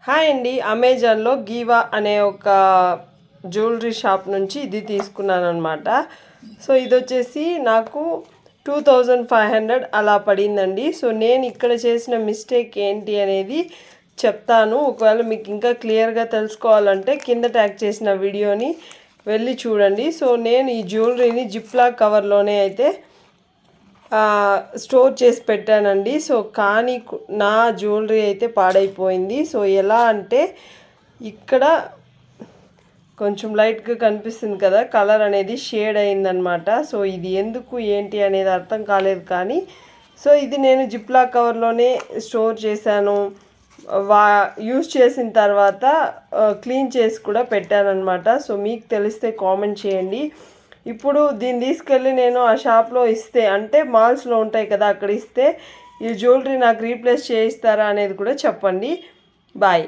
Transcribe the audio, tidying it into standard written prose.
Hi అండి, అమెజాన్లో గీవా అనే ఒక జ్యువెలరీ షాప్ నుంచి ఇది తీసుకున్నాను అనమాట. సో ఇది వచ్చేసి నాకు 2500 అలా పడిందండి. సో నేను ఇక్కడ చేసిన మిస్టేక్ ఏంటి అనేది చెప్తాను. ఒకవేళ మీకు ఇంకా క్లియర్గా తెలుసుకోవాలంటే కింద ట్యాగ్ చేసిన వీడియోని వెళ్ళి చూడండి. సో నేను ఈ జ్యువెలరీని జిప్లాక్ కవర్లోనే అయితే స్టోర్ చేసి పెట్టానండి. సో కానీ నా జ్యువెలరీ అయితే పాడైపోయింది. సో ఎలా అంటే ఇక్కడ కొంచెం లైట్గా కనిపిస్తుంది కదా, కలర్ అనేది షేడ్ అయిందనమాట. సో ఇది ఎందుకు ఏంటి అనేది అర్థం కాలేదు. కానీ సో ఇది నేను జిప్లాక్ కవర్లోనే స్టోర్ చేశాను. యూస్ చేసిన తర్వాత క్లీన్ చేసి కూడా పెట్టానన్నమాట. సో మీకు తెలిస్తే కామెంట్ చేయండి. ఇప్పుడు దీన్ని తీసుకెళ్ళి నేను ఆ షాప్లో ఇస్తే, అంటే మాల్స్లో ఉంటాయి కదా, అక్కడ ఇస్తే ఈ జ్యువెలరీ నాకు రీప్లేస్ చేయిస్తారా అనేది కూడా చెప్పండి. బాయ్.